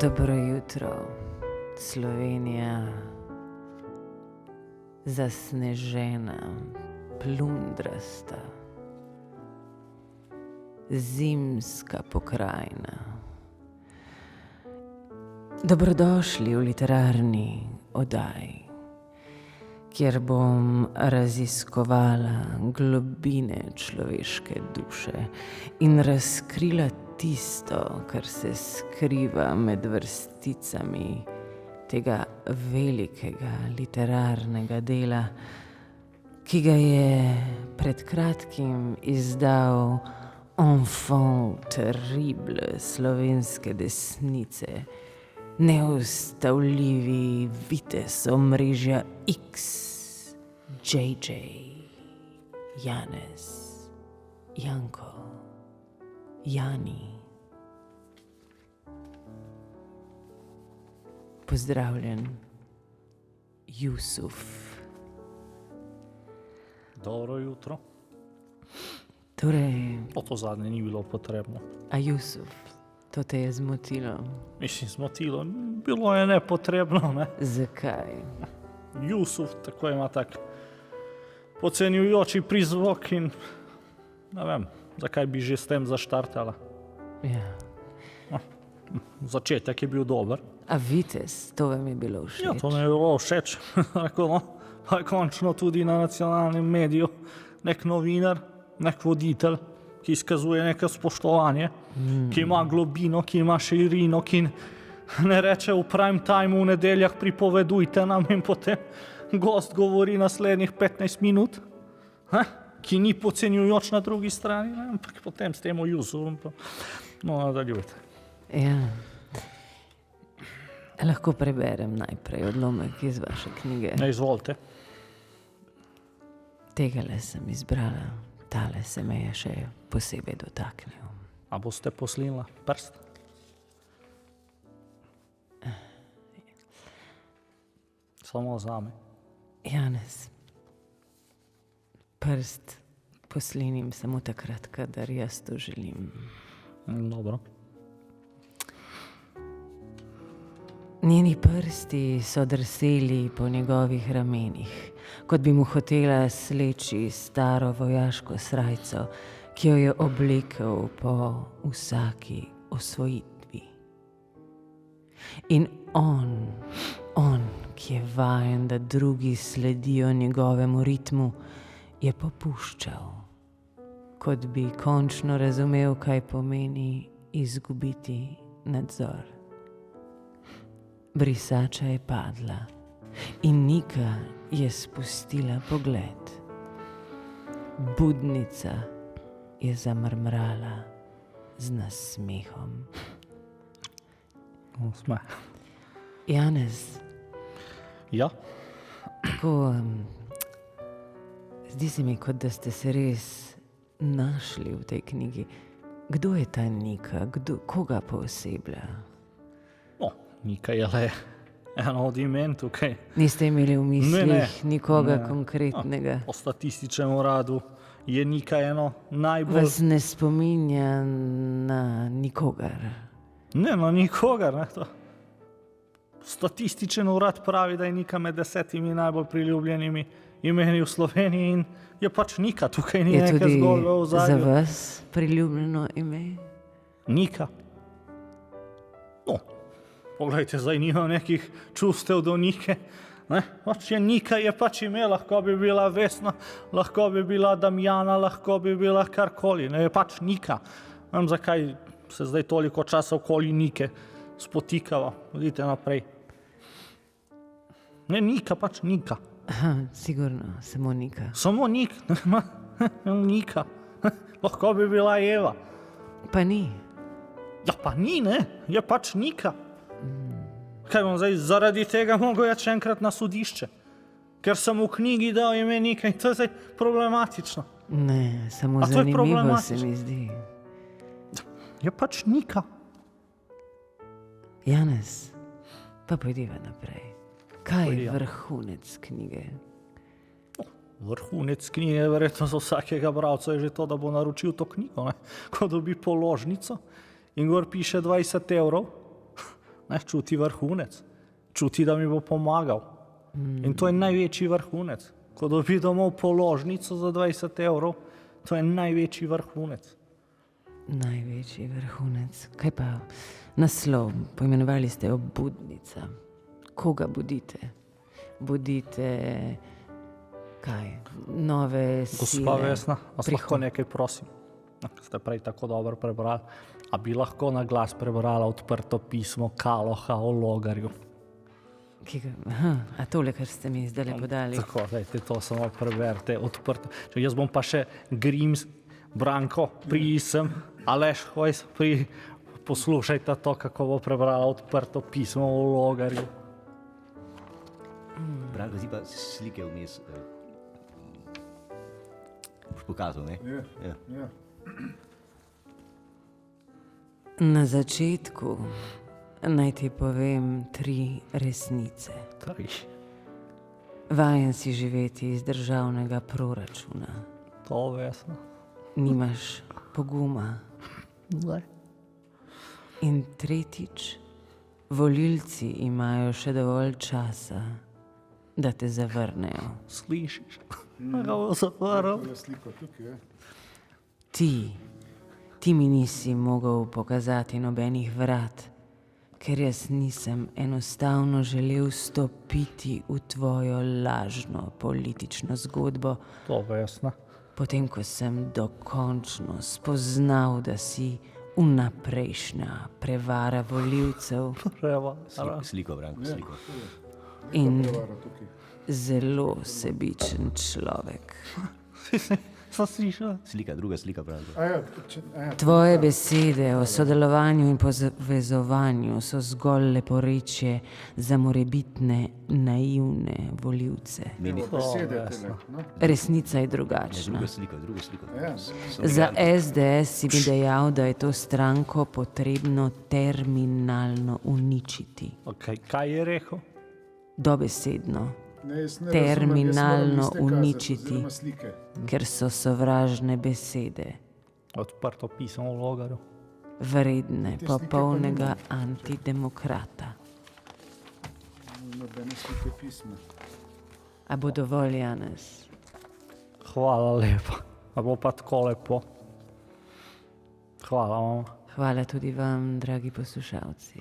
Dobro jutro, Slovenija, zasnežena, plundrasta, zimska pokrajina. Dobrodošli v literarni oddaji, kjer bom raziskovala globine človeške duše in razkrila tisto, kar se skriva med vrsticami tega velikega literarnega dela, ki ga je pred kratkim izdal enfant terrible slovenske desnice, neustavljivi vitez omrežja X, JJ, Janez, Janko, Jani. Pozdravljen, Jusuf. Dobro jutro. Torej, To zadnje ni bilo potrebno. a Jusuf, to te je zmotilo? Mislim, zmotilo. Bilo je nepotrebno, ne? Zakaj? Jusuf tako ima tak podcenjujoči prizvok in ne vem, zakaj bi že s tem zaštartala. Ja. Začetek je bil dober. A vitez, to vam je bilo všeč? Ja, to mi je bilo všeč. Rekel, no, pa je končno tudi na nacionalnem mediju nek novinar, nek voditelj, ki izkazuje neko spoštovanje, ki ima globino, ki ima širino, ki ne reče v prime time v nedeljah pripovedujte nam in potem gost govori naslednjih 15 minut, ki ni podcenjujoč na drugi strani, ne? Ampak potem s tem o Jusufu. No, nadaljujte. Ja. Lahko preberem najprej odlomek iz vaše knjige. Ne, izvolite. Tegale sem izbrala, tale se me je še posebej dotaknil. A boste poslinila prst? Samo zame. Janez, prst poslinim samo takrat, kadar jaz to želim. Dobro. Njeni prsti so drseli po njegovih ramenih, kot bi mu hotela sleči staro vojaško srajco, ki jo je oblekel po vsaki osvojitvi. In on, ki je vajen, da drugi sledijo njegovemu ritmu, je popuščal, kot bi končno razumel, kaj pomeni izgubiti nadzor. Brisača je padla in Nika je spustila pogled. Budnica je zamrmrala z nasmehom. Sme. Janez, Ja? tako, zdi se mi, kot da ste se res našli v tej knjigi. Kdo je ta Nika? Koga pooseblja? Nika je le eno od imen tukaj. Niste imeli v mislih Ne. nikoga Ne. konkretnega? Po statističnem uradu je Nika eno najbolj... Vas ne spominja na nikogar? Ne, no nikogar. Ne, to. Statističen urad pravi, da je Nika med 10 najbolj priljubljenimi imeni v Sloveniji in je pač Nika. Tukaj ni Je neke tudi zgodbe v za ozadju. vas priljubljeno ime? Nika. No, poglejte, zdaj nimam nekih čustev do Nike. Ne? Pač je Nika je pač ime, lahko bi bila Vesna, lahko bi bila Damjana, lahko bi bila karkoli. Ne, je pač Nika. Ne vem, zakaj se zdaj toliko časa okoli Nike spotikava. Vidite naprej. Ne, Nika, pač Nika. Aha, sigurno, samo Nika. Samo Nik. Nika. Lahko bi bila Eva. Pa ni. Ja, pa ni, ne? Je pač Nika. Kaj bom zdaj zaradi tega mogel jaz še enkrat na sodišče? Ker sem v knjigi dal ime Nika in to je zdaj problematično. Ne, samo A to je zanimivo se problematično? mi zdi. Je pač Nika. Janez, pa pojdiva naprej. Kaj Pojdi, je ja. vrhunec knjige? vrhunec knjige, verjetno za vsakega bralca je že to, da bo naročil to knjigo, ne? Ko dobi položnico in gor piše 20 evrov, ne, čuti vrhunec, čuti, da mi bo pomagal. In to je največji vrhunec. Ko dobi domov položnico za 20 evrov, to je največji vrhunec. Največji vrhunec. Kaj pa naslov? Poimenovali ste jo Budnica. Koga budite? Budite kaj? Nove sile? Gospa Vesna, vas lahko nekaj prosim? Ste prej tako dobro prebrali. A bi lahko na glas prebrala odprto pismo Kaloha o Logarju? A tole, kar ste mi zdaj podali. Tako, dajte to samo preberite odprto. Jaz bom pa še Grims, Branko, prisem, Aleš Hojs, poslušajte to, kako bo prebrala odprto pismo o Logarju. Branko, zdaj pa slike vmes. Boš pokazal, ne? Ja. Na začetku naj ti povem 3 resnice. Vajen si živeti iz državnega proračuna. To Vesna. Nimaš poguma. Ne. In tretjič, volilci imajo še dovolj časa, da te zavrnejo. Slišiš? Da ga bo zavrl. Ti mi nisi mogel pokazati nobenih vrat, ker jaz nisem enostavno želel stopiti v tvojo lažno politično zgodbo, To Vesna. potem ko sem dokončno spoznal, da si vnaprejšnja prevara volivcev Sliko, Branko, sliko. in zelo sebičen človek. Sem slišal? Slika, druga slika, Branko. Tvoje besede o sodelovanju in povezovanju so zgolj leporečje za morebitne naivne volivce. Resnica je drugačna. Druga slika. Za SDS si bi dejal, da je to stranko potrebno terminalno uničiti. Okay, kaj je rekel? Dobesedno. Terminalno uničiti, ker so sovražne besede, Odprto pismo o Logarju. vredne popolnega antidemokrata. A bo dovolj, Janez? Hvala lepa. A bo pa tako lepo. Hvala vam. Hvala tudi vam, dragi poslušalci.